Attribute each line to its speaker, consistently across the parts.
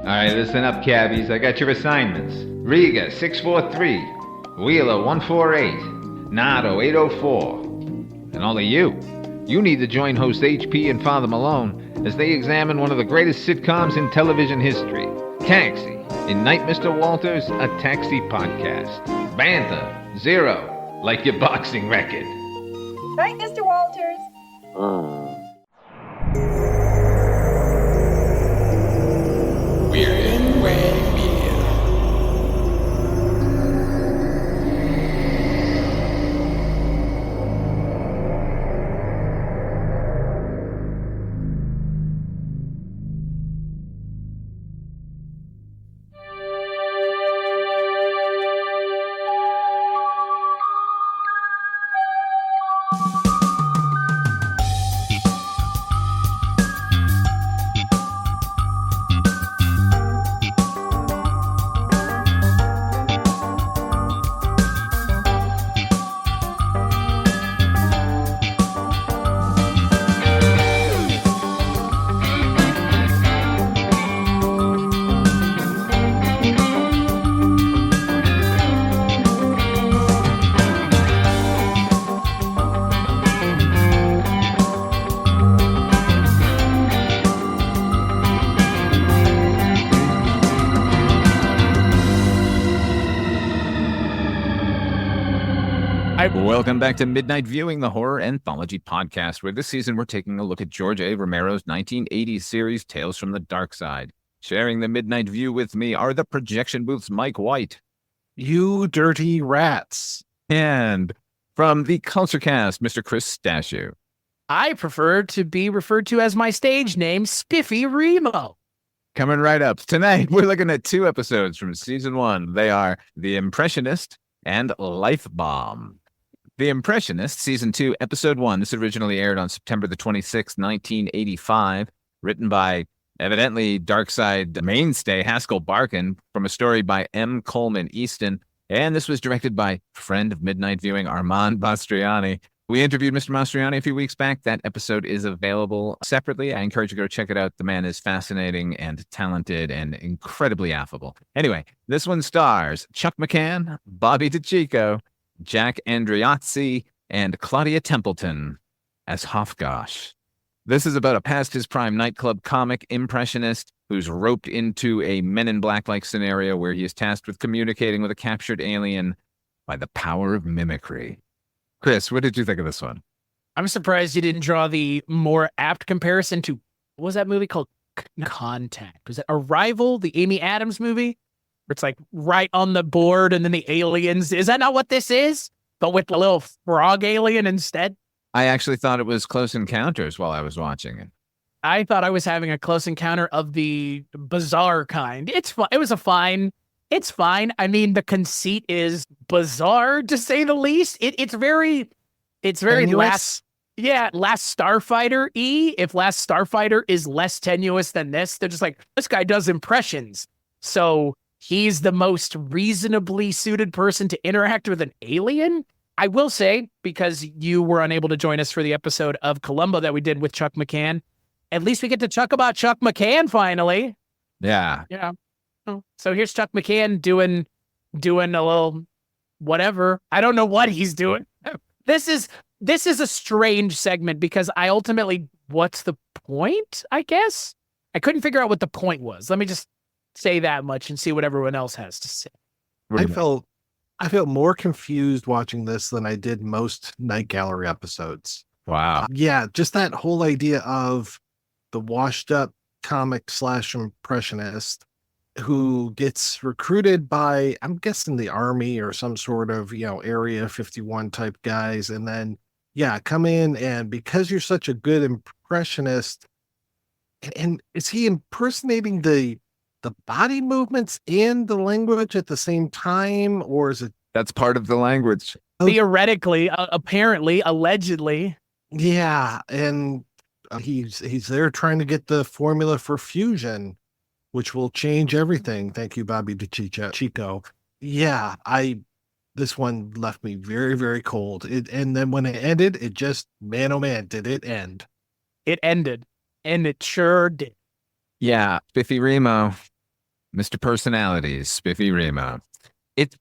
Speaker 1: Alright, listen up, cabbies. I got your assignments. Riga, 643. Wheeler, 148. Nardo, 804. And all of you. You need to join host HP and Father Malone as they examine one of the greatest sitcoms in television history, Taxi. In Night, Mr. Walters, a Taxi podcast. Banter, zero, like your boxing record.
Speaker 2: Night, Mr. Walters.
Speaker 3: We're in Wayne Media.
Speaker 4: Welcome back to Midnight Viewing, the horror anthology podcast, where this season we're taking a look at George A. Romero's 1980s series, Tales from the Darkside. Sharing the Midnight View with me are the projection booth's Mike White.
Speaker 5: You dirty rats.
Speaker 4: And from the Culture Cast, Mr. Chris Stachiw.
Speaker 6: I prefer to be referred to as my stage name, Spiffy Remo.
Speaker 4: Coming right up. Tonight, we're looking at two episodes from season one. They are The Impressionist and Lifebomb. The Impressionist, Season 2, Episode 1. This originally aired on September the 26th, 1985. Written by, evidently, Darkside mainstay Haskell Barkin from a story by M. Coleman Easton. And this was directed by friend of Midnight Viewing, Armand Mastroianni. We interviewed Mr. Mastroianni a few weeks back. That episode is available separately. I encourage you to go check it out. The man is fascinating and talented and incredibly affable. Anyway, this one stars Chuck McCann, Bobby DeCicco, Jack Andreozzi, and Claudia Templeton as Hofgosh. This is about a past his prime nightclub comic impressionist who's roped into a Men in Black-like scenario where he is tasked with communicating with a captured alien by the power of mimicry. Chris, what did you think of this one?
Speaker 6: I'm surprised you didn't draw the more apt comparison to, what was that movie called? Contact. Was it Arrival, the Amy Adams movie? Where it's like right on the board and then the aliens. Is that not what this is? But with the little frog alien instead?
Speaker 4: I actually thought it was Close Encounters while I was watching it.
Speaker 6: I thought I was having a close encounter of the bizarre kind. It's fine. It was a fine. It's fine. I mean, the conceit is bizarre, to say the least. It's very
Speaker 5: Tenuous?
Speaker 6: Last Starfighter-y. If Last Starfighter is less tenuous than this, they're just like, this guy does impressions. So he's the most reasonably suited person to interact with an alien. I will say, because you were unable to join us for the episode of Columbo that we did with Chuck McCann, at least we get to talk about Chuck McCann finally.
Speaker 4: Yeah.
Speaker 6: Yeah. So here's Chuck McCann doing a little whatever. I don't know what he's doing. This is a strange segment because I ultimately, what's the point, I guess? I couldn't figure out what the point was. Let me just say that much and see what everyone else has to say.
Speaker 5: I felt more confused watching this than I did most Night Gallery episodes.
Speaker 4: Wow.
Speaker 5: Yeah, just that whole idea of the washed up comic / impressionist who gets recruited by, I'm guessing, the army or some sort of, Area 51 type guys. And then, come in, and because you're such a good impressionist, and is he impersonating the body movements and the language at the same time, or is it?
Speaker 4: That's part of the language.
Speaker 6: Theoretically, apparently, allegedly.
Speaker 5: Yeah, and he's there trying to get the formula for fusion, which will change everything. Thank you, Bobby DeCicco. Yeah, this one left me very, very cold. And then when it ended, it just, man, oh man, did it end.
Speaker 6: It ended, and it sure did.
Speaker 4: Yeah, Spiffy Remo. Mr. Personalities, Spiffy Remo. It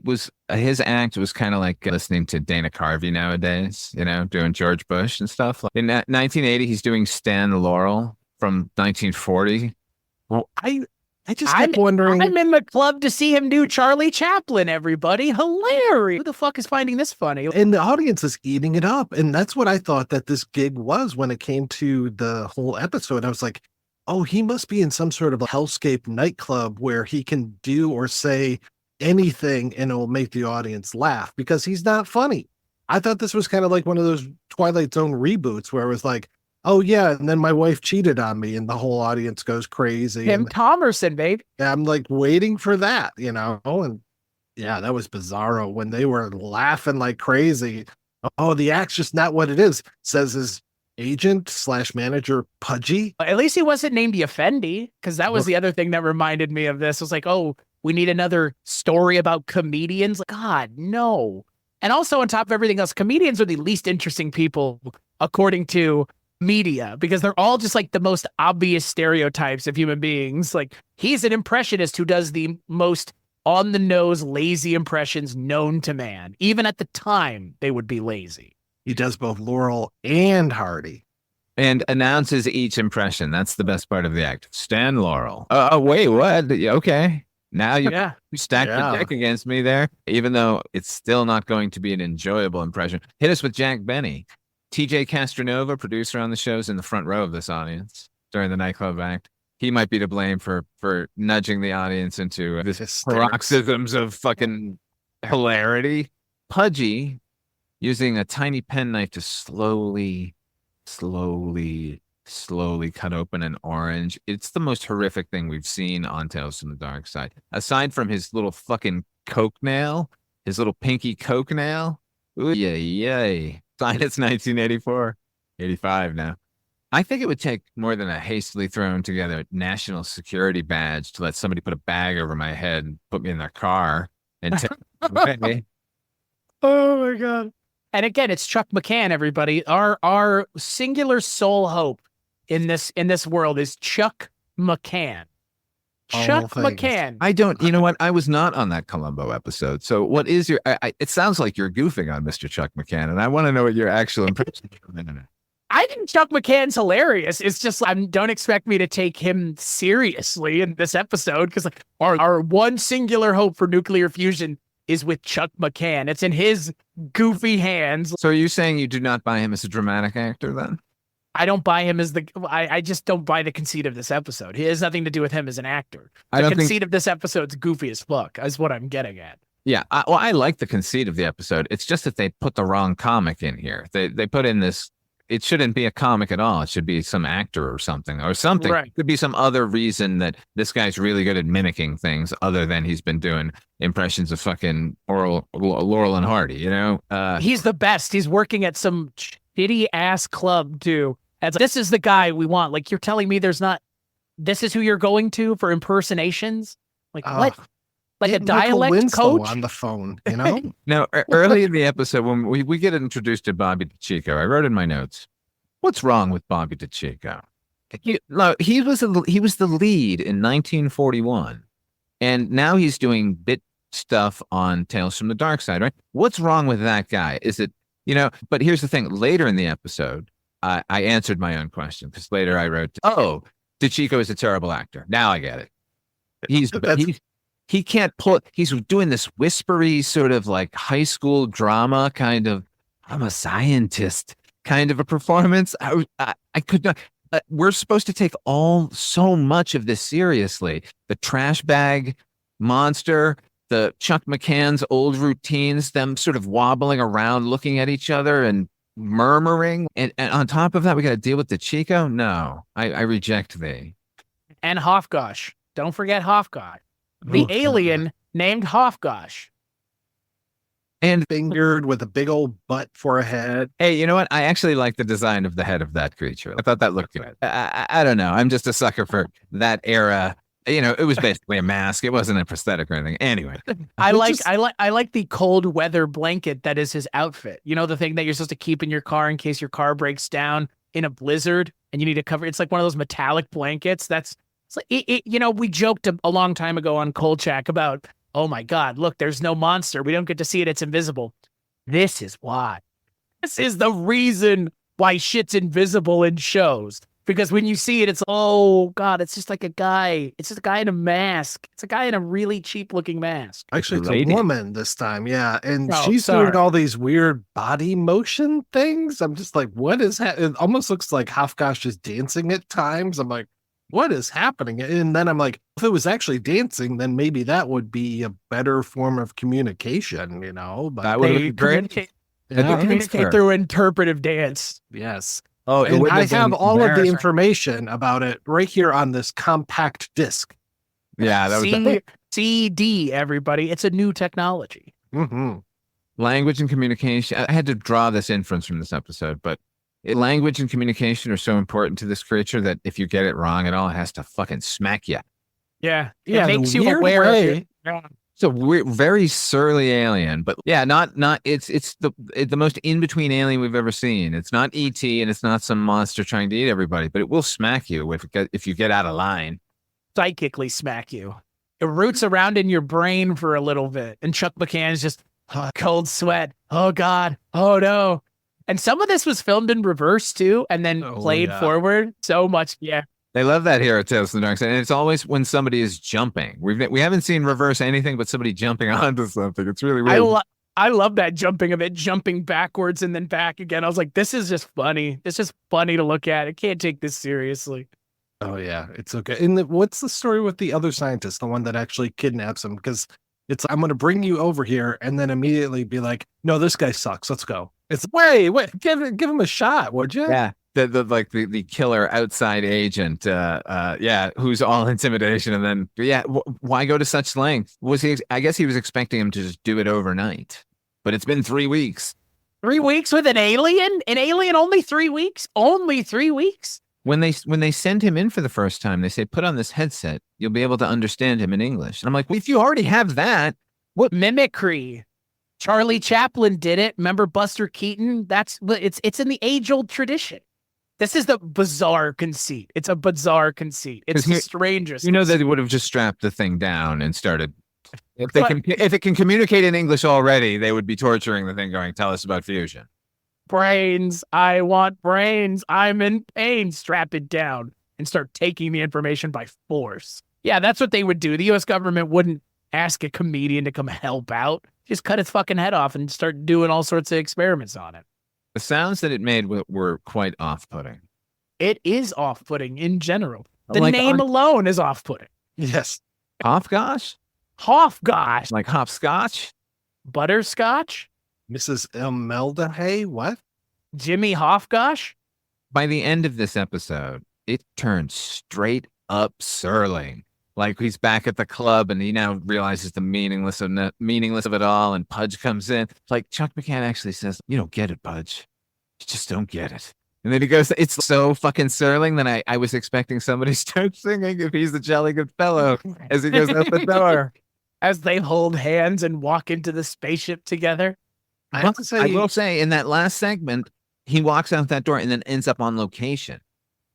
Speaker 4: was his act was kind of like listening to Dana Carvey nowadays, doing George Bush and stuff. In 1980, he's doing Stan Laurel from 1940.
Speaker 5: Well, I just kept wondering.
Speaker 6: I'm in the club to see him do Charlie Chaplin, everybody. Hilarious. Who the fuck is finding this funny?
Speaker 5: And the audience is eating it up. And that's what I thought that this gig was when it came to the whole episode. I was like, oh, he must be in some sort of a hellscape nightclub where he can do or say anything and it will make the audience laugh because he's not funny. I thought this was kind of like one of those Twilight Zone reboots where it was like, oh yeah, and then my wife cheated on me and the whole audience goes crazy.
Speaker 6: Tim Thomerson, babe.
Speaker 5: I'm like waiting for that, and yeah, that was bizarro when they were laughing like crazy. Oh, the act's just not what it is, says his agent/manager Pudgy.
Speaker 6: At least he wasn't named Effendi, because that was the other thing that reminded me of this. It was like, oh, we need another story about comedians. God, no. And also on top of everything else, comedians are the least interesting people according to media, because they're all just like the most obvious stereotypes of human beings. Like, he's an impressionist who does the most on the nose, lazy impressions known to man. Even at the time, they would be lazy.
Speaker 5: He does both Laurel and Hardy.
Speaker 4: And announces each impression. That's the best part of the act. Stan Laurel. Oh, wait, what? Okay. Now you stacked the deck against me there, even though it's still not going to be an enjoyable impression. Hit us with Jack Benny. TJ Castronova, producer on the show, is in the front row of this audience during the nightclub act. He might be to blame for nudging the audience into this paroxysms of fucking hilarity. Pudgy, using a tiny penknife to slowly cut open an orange. It's the most horrific thing we've seen on Tales from the Dark Side. Aside from his little fucking coke nail, his little pinky coke nail. Ooh, yay. Signed it's 1984. 85 now. I think it would take more than a hastily thrown together national security badge to let somebody put a bag over my head and put me in their car and take me away.
Speaker 6: Oh my God. And again, it's Chuck McCann, everybody. Our singular sole hope in this world is Chuck McCann. Chuck McCann.
Speaker 4: I don't, you know what? I was not on that Columbo episode. So what is your, it sounds like you're goofing on Mr. Chuck McCann, and I want to know what your actual impression is.
Speaker 6: I think Chuck McCann's hilarious. It's just, don't expect me to take him seriously in this episode, because like, our one singular hope for nuclear fusion is with Chuck McCann. It's in his goofy hands.
Speaker 4: So are you saying you do not buy him as a dramatic actor then?
Speaker 6: I don't buy him as I just don't buy the conceit of this episode. It has nothing to do with him as an actor. The conceit of this episode's goofy as fuck, is what I'm getting at.
Speaker 4: Yeah, I like the conceit of the episode. It's just that they put the wrong comic in here. They put in this, it shouldn't be a comic at all. It should be some actor or something. Right. It could be some other reason that this guy's really good at mimicking things other than he's been doing impressions of fucking Laurel and Hardy, He's the best. He's working at some shitty ass club too. It's like, this is the guy we want. Like, you're telling me this is who you're going to for impersonations? Like, what? Like a dialect coach
Speaker 5: on the phone,
Speaker 4: Now, early in the episode, when we get introduced to Bobby DeCicco, I wrote in my notes, what's wrong with Bobby DeCicco? He was the lead in 1941, and now he's doing bit stuff on Tales from the Dark Side, right? What's wrong with that guy? Is it, but here's the thing. Later in the episode, I answered my own question, because later I wrote, DeCicco is a terrible actor. Now I get it. He can't pull. He's doing this whispery sort of like high school drama kind of, I'm a scientist kind of a performance. I could not. We're supposed to take so much of this seriously. The trash bag monster, the Chuck McCann's old routines, them sort of wobbling around, looking at each other and murmuring. And on top of that, we got to deal with DeCicco. No, I reject thee.
Speaker 6: And Hofgosh. Don't forget Hofgosh. The alien named Hofgosh.
Speaker 5: And fingered with a big old butt for a head.
Speaker 4: Hey, you know what? I actually like the design of the head of that creature. I thought that looked good. I don't know. I'm just a sucker for that era. It was basically a mask. It wasn't a prosthetic or anything. Anyway,
Speaker 6: I like the cold weather blanket that is his outfit. The thing that you're supposed to keep in your car in case your car breaks down in a blizzard and you need to cover. It's like one of those metallic blankets. That's It's like, we joked a long time ago on Kolchak about, oh my God, look, there's no monster. We don't get to see it. It's invisible. This is why. This is the reason why shit's invisible in shows. Because when you see it, it's, oh God, it's just like a guy. It's just a guy in a mask. It's a guy in a really cheap looking mask.
Speaker 5: Actually, it's
Speaker 4: Lady.
Speaker 5: a woman this time, yeah. And
Speaker 6: Oh,
Speaker 5: she's
Speaker 6: sorry.
Speaker 5: doing all these weird body motion things. I'm just like, what is happening? It almost looks like Hafgosh is dancing at times. I'm like, what is happening? And then I'm like, if it was actually dancing, then maybe that would be a better form of communication, But
Speaker 4: That would
Speaker 6: They
Speaker 4: be great.
Speaker 6: communicate,
Speaker 5: yeah,
Speaker 6: communicate through interpretive dance.
Speaker 5: yes.
Speaker 4: Oh, it
Speaker 5: And
Speaker 4: wouldn't
Speaker 5: I
Speaker 4: have been
Speaker 5: have all of the
Speaker 4: embarrassing.
Speaker 5: information about it right here on this compact disc.
Speaker 4: Yeah, that was
Speaker 6: CD, everybody. It's a new technology.
Speaker 5: Mm-hmm.
Speaker 4: language and communication. I had to draw this inference from this episode, but language and communication are so important to this creature that if you get it wrong at all, it has to fucking smack you.
Speaker 6: Yeah.
Speaker 5: Yeah,
Speaker 6: It
Speaker 5: the
Speaker 6: makes you
Speaker 5: weird
Speaker 6: aware
Speaker 5: way-
Speaker 6: of it. Yeah.
Speaker 4: It's a weird, very surly alien, but yeah, not it's the most in between alien we've ever seen. It's not ET and it's not some monster trying to eat everybody, but it will smack you if you get out of line.
Speaker 6: Psychically smack you. It roots around in your brain for a little bit. And Chuck McCann's just cold sweat. Oh God. Oh no. And some of this was filmed in reverse too, and then played forward so much. Yeah.
Speaker 4: They love that here at Tales from the Dark Side, and it's always when somebody is jumping. We haven't seen reverse anything but somebody jumping onto something. It's really weird.
Speaker 6: I love that jumping of it, jumping backwards and then back again. I was like, this is just funny. It's just funny to look at. I can't take this seriously.
Speaker 5: Oh yeah, it's okay. And what's the story with the other scientist, the one that actually kidnaps him? Because it's, I'm going to bring you over here, and then immediately be like, no, this guy sucks. Let's go. It's wait, give him a shot, would you?
Speaker 4: Yeah. The killer outside agent, who's all intimidation, and then why go to such length? I guess he was expecting him to just do it overnight, but it's been 3 weeks.
Speaker 6: 3 weeks with an alien? An alien only 3 weeks? Only 3 weeks?
Speaker 4: When they send him in for the first time, they say, put on this headset, you'll be able to understand him in English. And I'm like, well, if you already have that,
Speaker 6: What mimicry? Charlie Chaplin did it. Remember Buster Keaton? It's in the age-old tradition. This is the bizarre conceit. It's a bizarre conceit. It's the strangest.
Speaker 4: you know, they would have just strapped the thing down and started. If it can communicate in English already, they would be torturing the thing, going, tell us about fusion.
Speaker 6: Brains. I want brains. I'm in pain. Strap it down and start taking the information by force. Yeah, that's what they would do. The U.S. government wouldn't ask a comedian to come help out. Just cut its fucking head off and start doing all sorts of experiments on it.
Speaker 4: The sounds that it made were quite off-putting.
Speaker 6: It is off-putting in general. The
Speaker 4: Like
Speaker 6: name alone is off-putting.
Speaker 5: Yes.
Speaker 4: Hofgosh?
Speaker 6: Hofgosh.
Speaker 4: Like hopscotch?
Speaker 6: Butterscotch?
Speaker 5: Mrs. Imelda Hay, what?
Speaker 6: Jimmy Hofgosh?
Speaker 4: By the end of this episode, it turned straight up surling. Like he's back at the club and he now realizes the meaningless of it all. And Pudge comes in. It's like Chuck McCann actually says, you don't get it, Pudge. You just don't get it. And then he goes, it's so fucking surling that I was expecting somebody to start singing If He's a Jolly Good Fellow as he goes out the door.
Speaker 6: As they hold hands and walk into the spaceship together.
Speaker 5: I have to say,
Speaker 4: I will say in that last segment, he walks out that door and then ends up on location.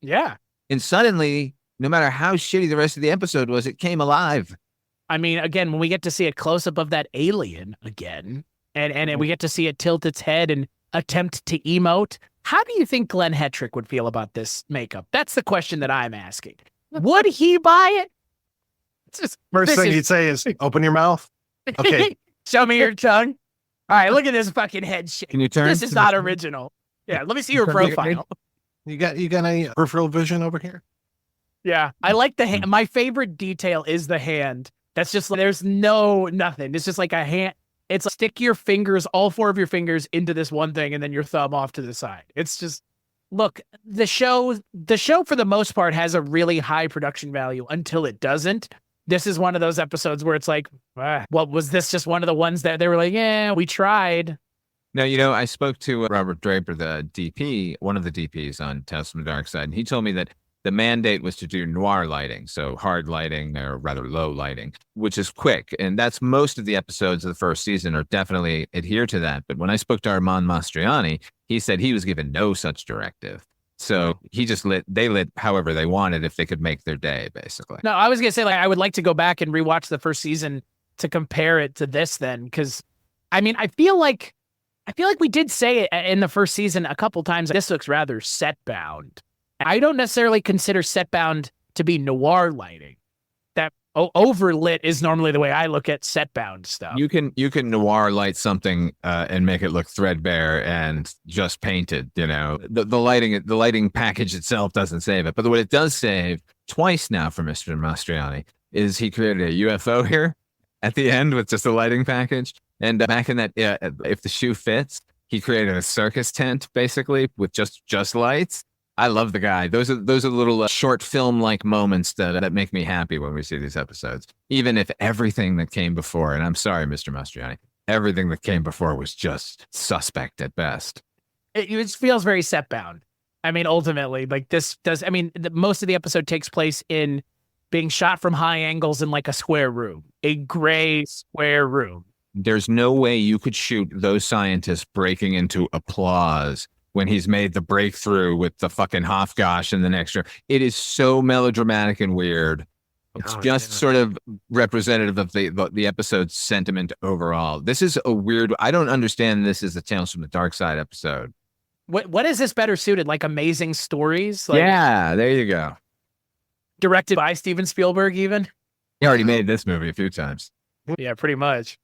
Speaker 6: Yeah.
Speaker 4: And suddenly, no matter how shitty the rest of the episode was, it came alive.
Speaker 6: I mean, again, when we get to see a close-up of that alien again, and we get to see it tilt its head and attempt to emote, how do you think Glenn Hetrick would feel about this makeup? That's the question that I'm asking. Would he buy it? It's just,
Speaker 5: first thing he'd say is, open your mouth. Okay.
Speaker 6: Show me your tongue. All right, look at this fucking head shake.
Speaker 4: Can you turn?
Speaker 6: This is not original. Yeah, let me see your profile.
Speaker 5: You got any peripheral vision over here?
Speaker 6: Yeah, I like the hand. My favorite detail is the hand. That's just, there's nothing. It's just like a hand. It's like stick your fingers, all four of your fingers into this one thing and then your thumb off to the side. It's just, look, the show for the most part has a really high production value until it doesn't. This is one of those episodes where it's like, what was this just one of the ones that they were like, yeah, we tried.
Speaker 4: Now, I spoke to Robert Draper, the DP, one of the DPs on Tales from the Dark Side, and he told me that the mandate was to do noir lighting, so hard lighting or rather low lighting, which is quick. And that's most of the episodes of the first season are definitely adhere to that. But when I spoke to Armand Mastroianni, he said he was given no such directive. So they lit however they wanted if they could make their day, basically.
Speaker 6: No, I was gonna say, like, I would like to go back and rewatch the first season to compare it to this then, because I mean, I feel like we did say it in the first season a couple times. This looks rather set bound. I don't necessarily consider set bound to be noir lighting. That overlit is normally the way I look at set bound stuff.
Speaker 4: You can noir light something and make it look threadbare and just painted. You know, the lighting package itself doesn't save it, but what it does save twice now for Mr. Mastroianni is he created a UFO here at the end with just a lighting package, and back in that if the shoe fits, he created a circus tent basically with just lights. I love the guy. Those are little short film like moments that make me happy when we see these episodes. Even if everything that came before, and I'm sorry, Mr. Mastroianni, everything that came before was just suspect at best.
Speaker 6: It feels very set bound. I mean, ultimately, like this does. I mean, most of the episode takes place in being shot from high angles in like a square room, a gray square room.
Speaker 4: There's no way you could shoot those scientists breaking into applause when he's made the breakthrough with the fucking Hofgosh in the next room. It is so melodramatic and weird. It's sort of representative of the episode's sentiment overall. This is a weird. I don't understand this as a Tales from the Dark Side episode.
Speaker 6: What is this better suited? Like Amazing Stories? Like,
Speaker 4: yeah, there you go.
Speaker 6: Directed by Steven Spielberg, even?
Speaker 4: He already made this movie a few times.
Speaker 6: Yeah, pretty much.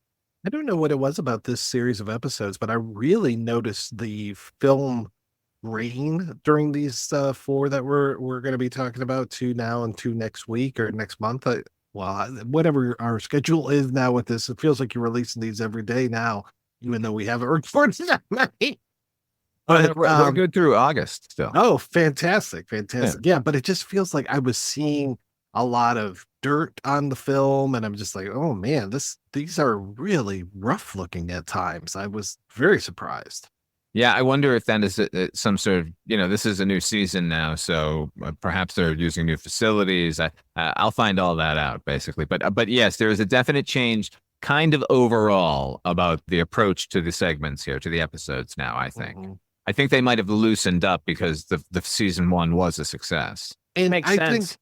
Speaker 5: I don't know what it was about this series of episodes, but I really noticed the film rain during these 4 that we're going to be talking about, 2 now and 2 next week or next month. Whatever our schedule is now with this, it feels like you're releasing these every day now, even though we haven't recorded that many. But
Speaker 4: we're good through August still.
Speaker 5: Oh, fantastic. Yeah, but it just feels like I was seeing a lot of dirt on the film, and I'm just like, oh man, these are really rough looking at times. I was very surprised.
Speaker 4: Yeah, I wonder if that is some sort of, this is a new season now, so perhaps they're using new facilities. I'll find all that out basically. But yes, there is a definite change kind of overall about the approach to the segments here, to the episodes now, I think. Mm-hmm. I think they might have loosened up because the season 1 was a success.
Speaker 5: And
Speaker 6: makes sense.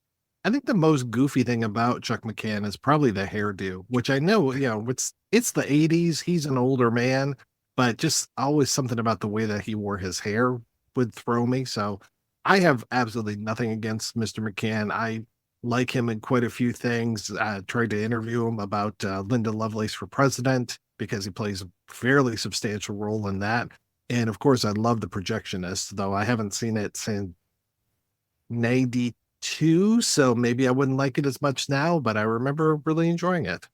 Speaker 5: I think the most goofy thing about Chuck McCann is probably the hairdo, which I know, it's the 80s. He's an older man, but just always something about the way that he wore his hair would throw me. So I have absolutely nothing against Mr. McCann. I like him in quite a few things. I tried to interview him about Linda Lovelace for president because he plays a fairly substantial role in that. And of course, I love The Projectionist, though I haven't seen it since 92, so maybe I wouldn't like it as much now, but I remember really enjoying it.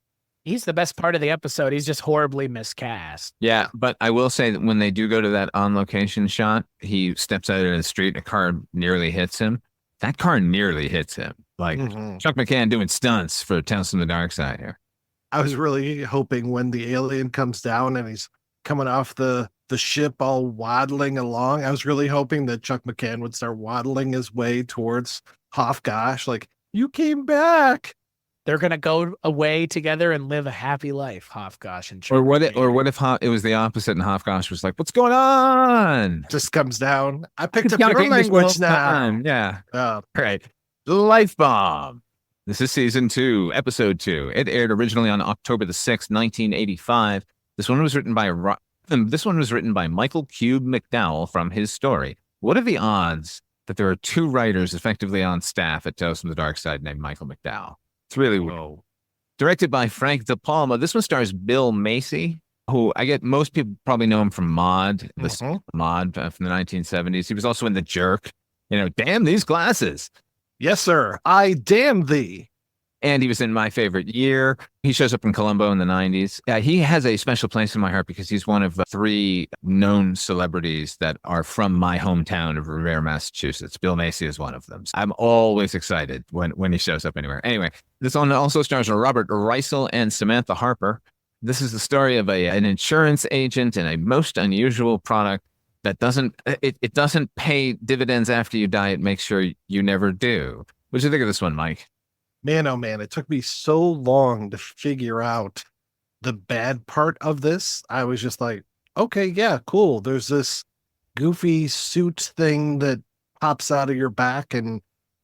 Speaker 6: He's the best part of the episode. He's just horribly miscast.
Speaker 4: Yeah, but I will say that when they do go to that on-location shot, he steps out in the street, a car nearly hits him. That car nearly hits him. Like, Chuck McCann doing stunts for Tales from the Dark Side here.
Speaker 5: I was really hoping when the alien comes down and he's coming off the ship all waddling along, I was really hoping that Chuck McCann would start waddling his way towards Hofgosh, like, you came back.
Speaker 6: They're gonna go away together and live a happy life, Hofgosh and Chuck.
Speaker 4: Or what if it was the opposite and Hofgosh was like, what's going on?
Speaker 5: Just comes down. I picked up your language now.
Speaker 4: Yeah. All right. Lifebomb. This is season 2, episode 2. It aired originally on October the 6th, 1985. This one was written by Michael Cube McDowell from His Story. What are the odds that there are 2 writers effectively on staff at Tales from the Dark Side named Michael McDowell? It's really weird. Directed by Frank De Palma. This one stars Bill Macy, who most people probably know him from Maude, Maude from the 1970s. He was also in The Jerk. Damn these glasses.
Speaker 5: Yes, sir. I damn thee.
Speaker 4: And he was in My Favorite Year. He shows up in Columbo in the 90s. He has a special place in my heart because he's one of 3 known celebrities that are from my hometown of Revere, Massachusetts. Bill Macy is one of them. I'm always excited when he shows up anywhere. Anyway, this one also stars Robert Reisel and Samantha Harper. This is the story of an insurance agent and a most unusual product that doesn't pay dividends after you die. It makes sure you never do. What do you think of this one, Mike?
Speaker 5: Man, oh man, it took me so long to figure out the bad part of this. I was just like, okay, yeah, cool. There's this goofy suit thing that pops out of your back and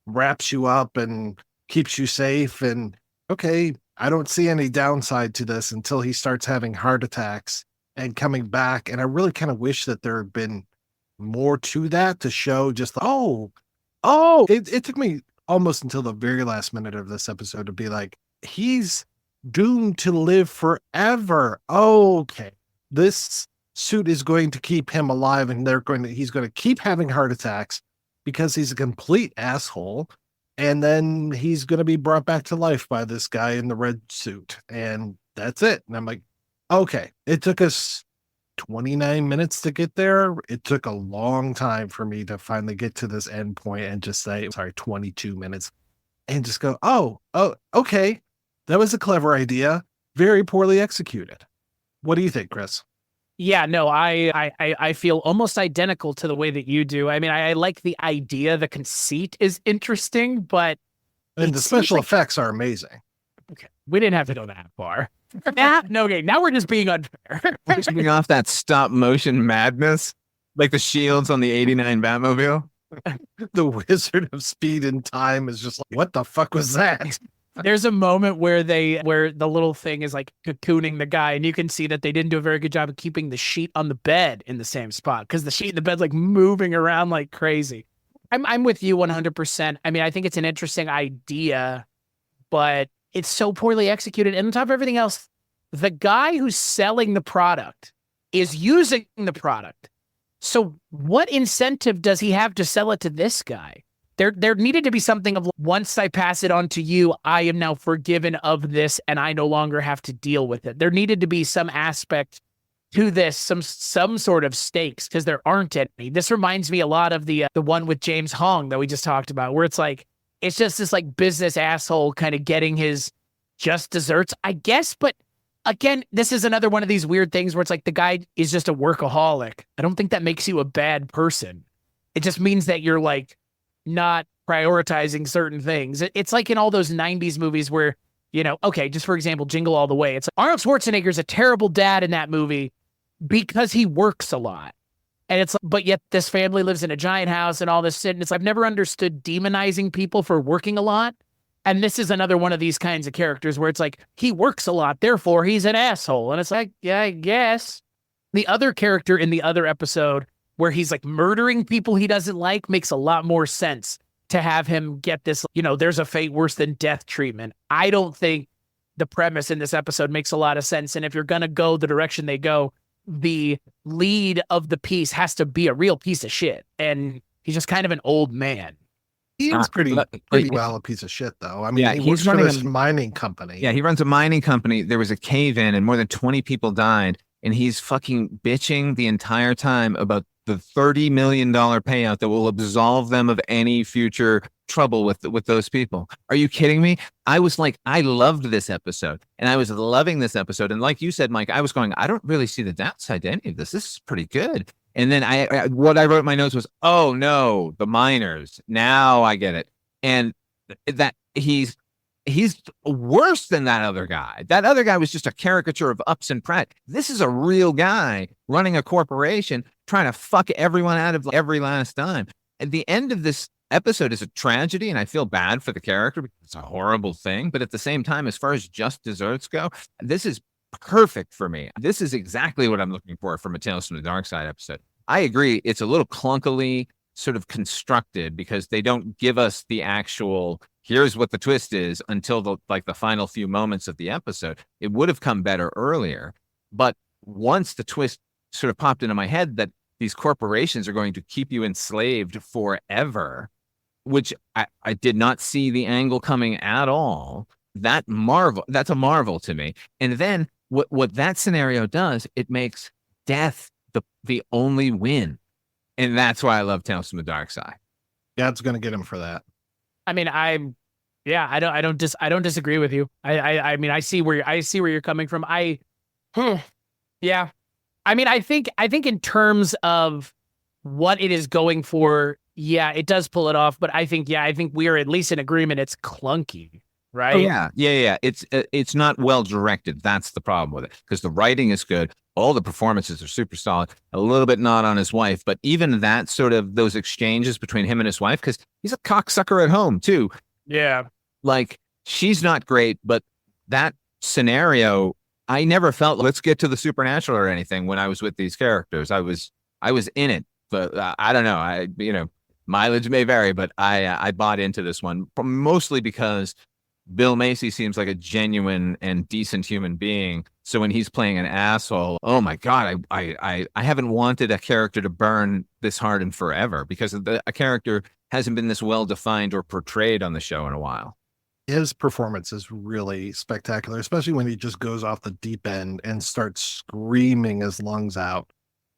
Speaker 5: wraps you up and keeps you safe. And okay, I don't see any downside to this until he starts having heart attacks and coming back. And I really kind of wish that there had been more to that to show just, it took me almost until the very last minute of this episode to be like, he's doomed to live forever. Okay. This suit is going to keep him alive, and he's going to keep having heart attacks because he's a complete asshole. And then he's going to be brought back to life by this guy in the red suit. And that's it. And I'm like, okay, it took us 29 minutes to get there. It took a long time for me to finally get to this end point and just say, sorry, 22 minutes and just go, oh, okay. That was a clever idea. Very poorly executed. What do you think, Chris?
Speaker 6: Yeah, no, I feel almost identical to the way that you do. I mean, I like the idea. The conceit is interesting, but
Speaker 5: and the special effects are amazing.
Speaker 6: Okay, we didn't have to go that far. Now we're just being unfair.
Speaker 4: We're just being off that stop motion madness, like the shields on the '89 Batmobile.
Speaker 5: The Wizard of Speed and Time is just like, what the fuck was that?
Speaker 6: There's a moment where the little thing is like cocooning the guy, and you can see that they didn't do a very good job of keeping the sheet on the bed in the same spot because the sheet in the bed's like moving around like crazy. I'm with you 100%. I mean, I think it's an interesting idea, but it's so poorly executed. And on top of everything else, the guy who's selling the product is using the product. So what incentive does he have to sell it to this guy? There needed to be something of, once I pass it on to you, I am now forgiven of this and I no longer have to deal with it. There needed to be some aspect to this, some sort of stakes, because there aren't any. This reminds me a lot of the one with James Hong that we just talked about, where it's like, it's just this like business asshole kind of getting his just desserts, I guess. But again, this is another one of these weird things where it's like the guy is just a workaholic. I don't think that makes you a bad person. It just means that you're like not prioritizing certain things. It's like in all those 90s movies where, you know, okay, just for example, Jingle All the Way. It's like Arnold Schwarzenegger's a terrible dad in that movie because he works a lot. And it's, but yet this family lives in a giant house and all this shit. And it's, I've never understood demonizing people for working a lot. And this is another one of these kinds of characters where it's like, he works a lot, therefore he's an asshole. And it's like, yeah, I guess. The other character in the other episode where he's like murdering people he doesn't like makes a lot more sense to have him get this, you know, there's a fate worse than death treatment. I don't think the premise in this episode makes a lot of sense. And if you're going to go the direction they go, the lead of the piece has to be a real piece of shit. And he's just kind of an old man.
Speaker 5: He is pretty well a piece of shit, though. I mean,
Speaker 4: yeah,
Speaker 5: he works for this mining company.
Speaker 4: Yeah, he runs a mining company. There was a cave-in and more than 20 people died. And he's fucking bitching the entire time about the $30 million payout that will absolve them of any future trouble with those people. Are you kidding me? I was like, I loved this episode and I was loving this episode. And like you said, Mike, I was going, I don't really see the downside to any of this. This is pretty good. And then what I wrote in my notes was, oh no, the miners. Now I get it. And that he's worse than that other guy. That other guy was just a caricature of Upson Pratt. This is a real guy running a corporation trying to fuck everyone out of every last dime. At the end of this episode is a tragedy, and I feel bad for the character because it's a horrible thing. But at the same time, as far as just desserts go, this is perfect for me. This is exactly what I'm looking for from a Tales from the Dark Side episode. I agree. It's a little clunkily sort of constructed because they don't give us the actual here's what the twist is until the final few moments of the episode. It would have come better earlier. But once the twist sort of popped into my head that these corporations are going to keep you enslaved forever, which I did not see the angle coming at all. That's a marvel to me. And then what that scenario does, it makes death the only win. And that's why I love Tales from the Dark Side.
Speaker 5: God's going to get him for that.
Speaker 6: I mean, I don't disagree with you. I mean, I see where you're coming from. Yeah. I mean, I think in terms of what it is going for, yeah, it does pull it off. But I think we are at least in agreement. It's clunky. right?
Speaker 4: Oh, yeah. It's not well directed. That's the problem with it, because the writing is good. All the performances are super solid. A little bit not on his wife, but even that sort of those exchanges between him and his wife, because he's a cocksucker at home too.
Speaker 6: Yeah.
Speaker 4: Like, she's not great, but that scenario, I never felt let's get to the supernatural or anything when I was with these characters. I was in it, but I don't know. Mileage may vary, but I bought into this one mostly because Bill Macy seems like a genuine and decent human being. So when he's playing an asshole, oh my God, I haven't wanted a character to burn this hard in forever, because a character hasn't been this well defined or portrayed on the show in a while.
Speaker 5: His performance is really spectacular, especially when he just goes off the deep end and starts screaming his lungs out.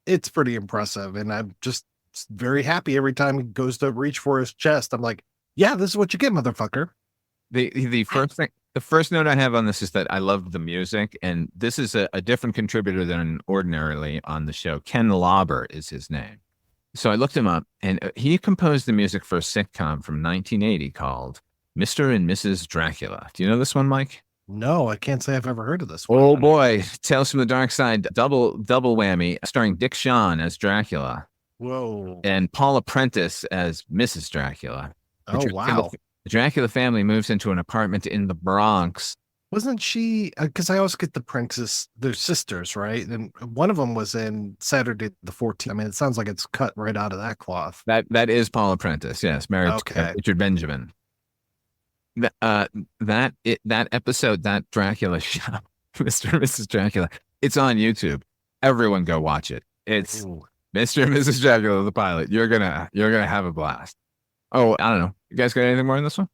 Speaker 5: It's pretty impressive. And I'm just very happy every time he goes to reach for his chest. I'm like, yeah, this is what you get, motherfucker.
Speaker 4: The first note I have on this is that I love the music, and this is a different contributor than ordinarily on the show. Ken Lauber is his name. So I looked him up, and he composed the music for a sitcom from 1980 called Mr. and Mrs. Dracula. Do you know this one, Mike?
Speaker 5: No, I can't say I've ever heard of this one.
Speaker 4: Oh boy, Tales from the Dark Side, double whammy, starring Dick Shawn as Dracula.
Speaker 5: Whoa.
Speaker 4: And Paula Prentice as Mrs. Dracula.
Speaker 5: Oh, wow.
Speaker 4: The Dracula family moves into an apartment in the Bronx.
Speaker 5: Wasn't she, because I always get the Princess, they're sisters, right? And one of them was in Saturday the 14th. I mean, it sounds like it's cut right out of that cloth.
Speaker 4: That is Paula Prentice, yes, married to Richard Benjamin. That episode, that Dracula show, Mr. and Mrs. Dracula, it's on YouTube. Everyone go watch it. It's Mr. and Mrs. Dracula, the pilot. You're gonna have a blast. Oh, I don't know. You guys got anything more on this one?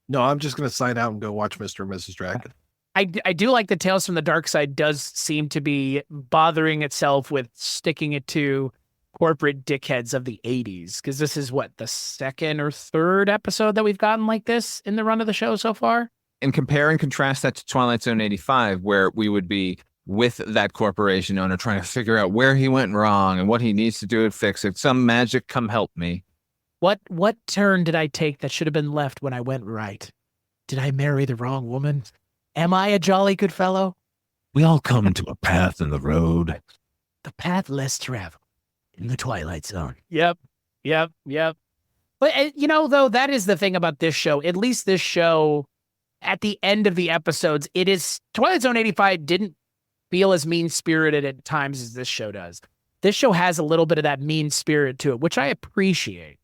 Speaker 5: No, I'm just gonna sign out and go watch Mr. and Mrs. Dracula.
Speaker 6: I do like the Tales from the Dark Side does seem to be bothering itself with sticking it to corporate dickheads of the 80s, because this is what, the second or third episode that we've gotten like this in the run of the show so far.
Speaker 4: And compare and contrast that to Twilight Zone 85, where we would be with that corporation owner trying to figure out where he went wrong and what he needs to do to fix it. Some magic, come help me.
Speaker 6: What turn did I take that should have been left when I went right? Did I marry the wrong woman? Am I a jolly good fellow?
Speaker 4: We all come to a path in the road.
Speaker 6: The path less traveled in the Twilight Zone. Yep. But, though, that is the thing about this show. At least this show, at the end of the episodes, it is... Twilight Zone 85 didn't feel as mean-spirited at times as this show does. This show has a little bit of that mean spirit to it, which I appreciate.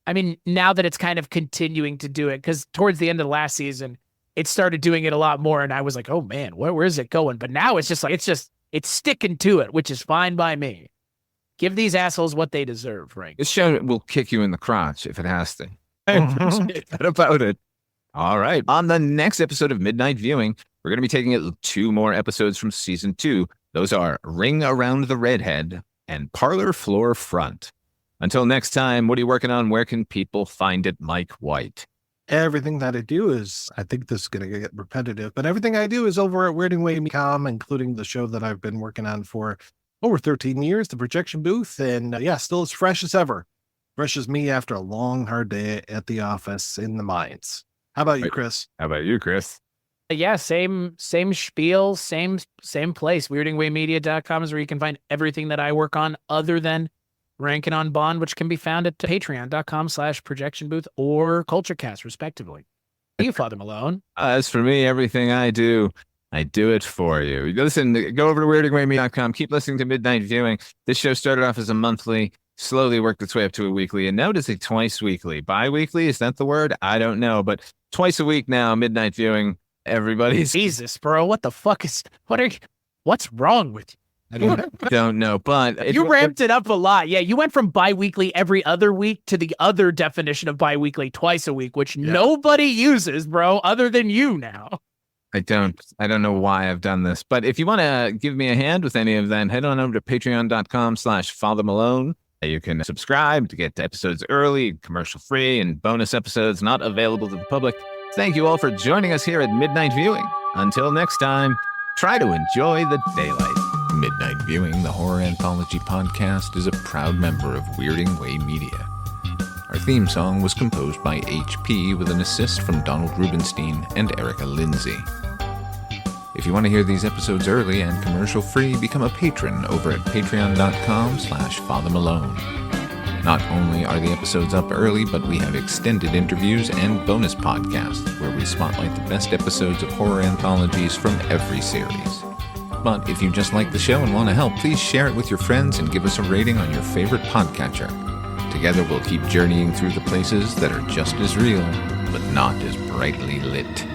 Speaker 6: I mean, now that it's kind of continuing to do it, because towards the end of the last season, it started doing it a lot more, and I was like, oh man, where is it going? But now it's just like, it's sticking to it, which is fine by me. Give these assholes what they deserve, Frank.
Speaker 4: This show will kick you in the crotch if it has to. I appreciate that about it. All right. On the next episode of Midnight Viewing, we're going to be taking 2 more episodes from season 2. Those are Ring Around the Redhead and Parlor Floor Front. Until next time, what are you working on? Where can people find it, Mike White?
Speaker 5: Everything that I do is, I think this is going to get repetitive, but everything I do is over at weirdandwavy.com, including the show that I've been working on for over 13 years, the projection booth. And still as fresh as ever. Fresh as me after a long, hard day at the office in the mines. How about you, Chris?
Speaker 4: How about you, Chris?
Speaker 6: Yeah, same spiel, same place. weirdandwaymedia.com is where you can find everything that I work on other than Ranking on Bond, which can be found at patreon.com/projection booth or CultureCast, respectively. You, Father Malone.
Speaker 4: As for me, everything I do it for you. Listen, go over to weirdandwaymedia.com. Keep listening to Midnight Viewing. This show started off as a monthly, slowly worked its way up to a weekly, and now it is a twice weekly. Bi-weekly, is that the word? I don't know, but twice a week now, Midnight Viewing. Everybody's...
Speaker 6: Jesus, bro, what the fuck is... What's wrong with you?
Speaker 4: I don't know, but...
Speaker 6: You ramped it up a lot. Yeah, you went from bi-weekly every other week to the other definition of bi-weekly twice a week, which nobody uses, bro, other than you now.
Speaker 4: I don't know why I've done this, but if you want to give me a hand with any of that, head on over to patreon.com/Father Malone. You can subscribe to get episodes early, commercial free, and bonus episodes not available to the public. Thank you all for joining us here at Midnight Viewing. Until next time, try to enjoy the daylight. Midnight Viewing, the horror anthology podcast, is a proud member of Weirding Way Media. Our theme song was composed by HP with an assist from Donald Rubenstein and Erica Lindsay. If you want to hear these episodes early and commercial-free, become a patron over at patreon.com/FatherMalone. Not only are the episodes up early, but we have extended interviews and bonus podcasts where we spotlight the best episodes of horror anthologies from every series. But if you just like the show and want to help, please share it with your friends and give us a rating on your favorite podcatcher. Together we'll keep journeying through the places that are just as real, but not as brightly lit.